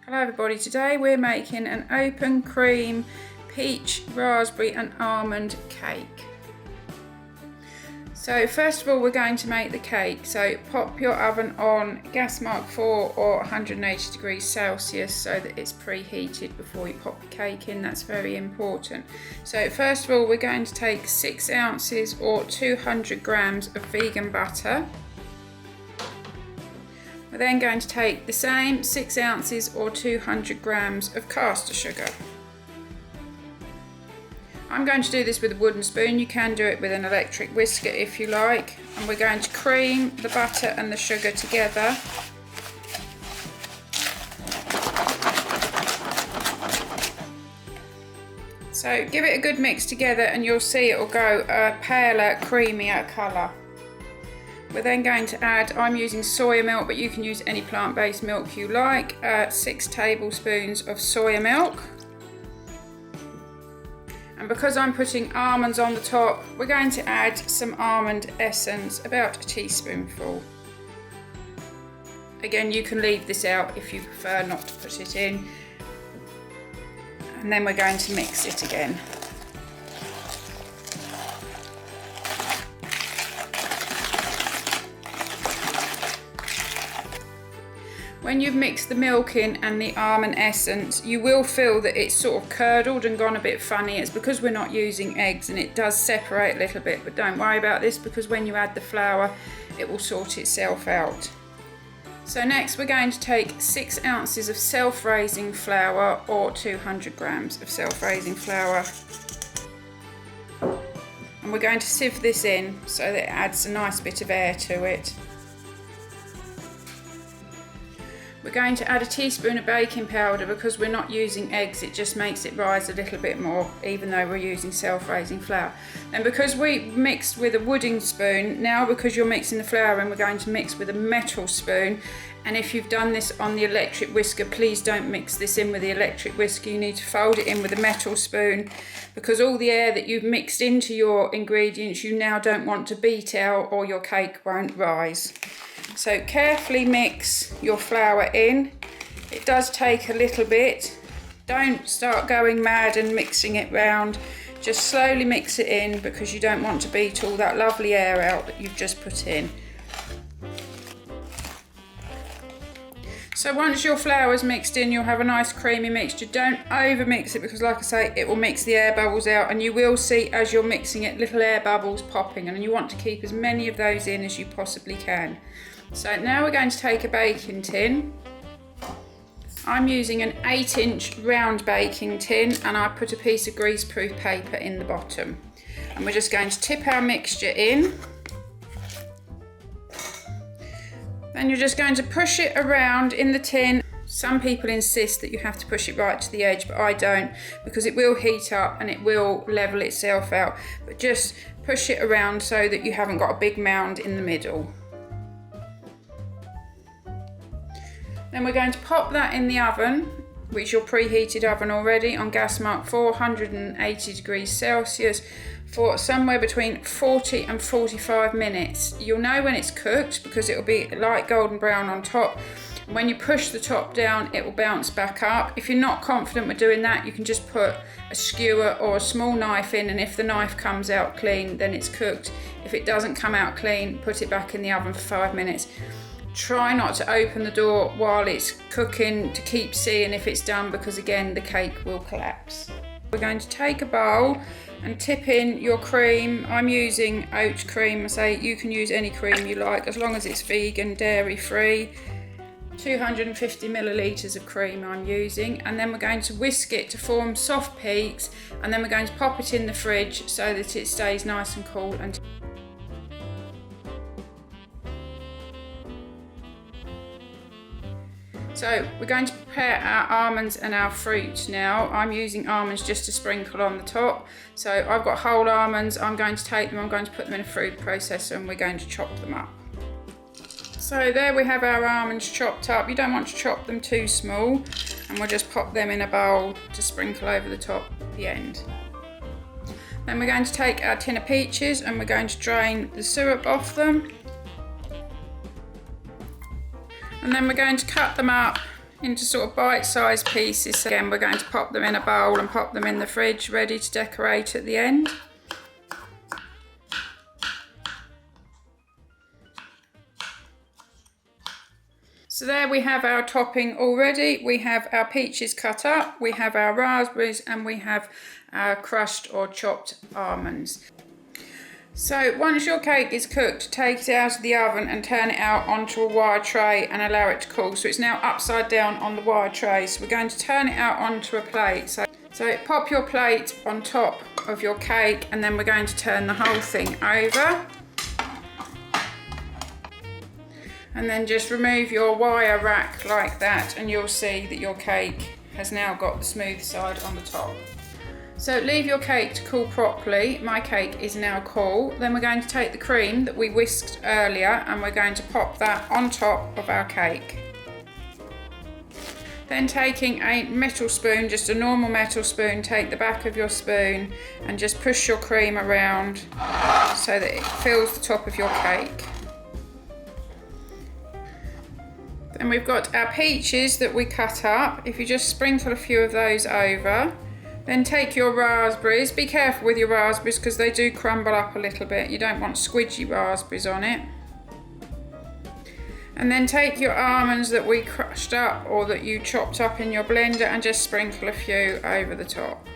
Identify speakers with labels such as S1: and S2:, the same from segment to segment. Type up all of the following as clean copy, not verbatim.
S1: Hello everybody, today we're making an open cream peach, raspberry and almond cake. So first of all we're going to make the cake. So pop your oven on gas mark 4 or 180 degrees Celsius so that it's preheated before you pop the cake in. That's very important. So first of all we're going to take 6 ounces or 200 grams of vegan butter. We're then going to take the same 6 ounces or 200 grams of caster sugar. I'm going to do this with a wooden spoon. You can do it with an electric whisker if you like. And we're going to cream the butter and the sugar together. So give it a good mix together and you'll see it will go a paler, creamier colour. We're then going to add, I'm using soya milk, but you can use any plant-based milk you like, 6 tablespoons of soya milk. And because I'm putting almonds on the top, we're going to add some almond essence, about a teaspoonful. Again, you can leave this out if you prefer not to put it in. And then we're going to mix it again. When you've mixed the milk in and the almond essence, you will feel that it's sort of curdled and gone a bit funny. It's because we're not using eggs and it does separate a little bit, but don't worry about this because when you add the flour, it will sort itself out. So next we're going to take 6 ounces of self-raising flour or 200 grams of self-raising flour. And we're going to sieve this in so that it adds a nice bit of air to it. We're going to add a teaspoon of baking powder because we're not using eggs, it just makes it rise a little bit more even though we're using self-raising flour. And because we mixed with a wooden spoon, now because you're mixing the flour in, we're going to mix with a metal spoon. And if you've done this on the electric whisker, please don't mix this in with the electric whisker. You need to fold it in with a metal spoon because all the air that you've mixed into your ingredients you now don't want to beat out or your cake won't rise. So carefully mix your flour in. It does take a little bit. Don't start going mad and mixing it round. Just slowly mix it in because you don't want to beat all that lovely air out that you've just put in. So once your flour is mixed in, you'll have a nice creamy mixture. Don't over mix it because like I say, it will mix the air bubbles out and you will see as you're mixing it, little air bubbles popping, and you want to keep as many of those in as you possibly can. So now we're going to take a baking tin. I'm using an 8-inch round baking tin and I put a piece of greaseproof paper in the bottom. And we're just going to tip our mixture in. Then you're just going to push it around in the tin. Some people insist that you have to push it right to the edge, but I don't because it will heat up and it will level itself out. But just push it around so that you haven't got a big mound in the middle. Then we're going to pop that in the oven, which is your preheated oven already, on gas mark 480 degrees Celsius for somewhere between 40 and 45 minutes. You'll know when it's cooked because it will be light golden brown on top. And when you push the top down, it will bounce back up. If you're not confident with doing that, you can just put a skewer or a small knife in, and if the knife comes out clean, then it's cooked. If it doesn't come out clean, put it back in the oven for 5 minutes. Try not to open the door while it's cooking to keep seeing if it's done because again the cake will collapse. We're going to take a bowl and tip in your cream. I'm using oat cream. I say you can use any cream you like as long as it's vegan, dairy free. 250 millilitres of cream I'm using, and then we're going to whisk it to form soft peaks, and then we're going to pop it in the fridge so that it stays nice and cool until So we're going to prepare our almonds and our fruit now. I'm using almonds just to sprinkle on the top. So I've got whole almonds, I'm going to take them, I'm going to put them in a food processor and we're going to chop them up. So there we have our almonds chopped up. You don't want to chop them too small, and we'll just pop them in a bowl to sprinkle over the top at the end. Then we're going to take our tin of peaches and we're going to drain the syrup off them. And then we're going to cut them up into sort of bite-sized pieces. Again, we're going to pop them in a bowl and pop them in the fridge, ready to decorate at the end. So there we have our topping already. We have our peaches cut up, we have our raspberries, and we have our crushed or chopped almonds. So once your cake is cooked, take it out of the oven and turn it out onto a wire tray and allow it to cool. So it's now upside down on the wire tray. So we're going to turn it out onto a plate. So pop your plate on top of your cake, and then we're going to turn the whole thing over. And then just remove your wire rack like that, and you'll see that your cake has now got the smooth side on the top. So leave your cake to cool properly. My cake is now cool. Then we're going to take the cream that we whisked earlier and we're going to pop that on top of our cake. Then taking a metal spoon, just a normal metal spoon, take the back of your spoon and just push your cream around so that it fills the top of your cake. Then we've got our peaches that we cut up. If you just sprinkle a few of those over. Then take your raspberries. Be careful with your raspberries because they do crumble up a little bit. You don't want squidgy raspberries on it. And then take your almonds that we crushed up or that you chopped up in your blender and just sprinkle a few over the top.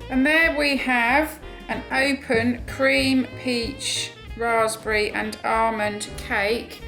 S1: And there we have an open cream, peach, raspberry and almond cake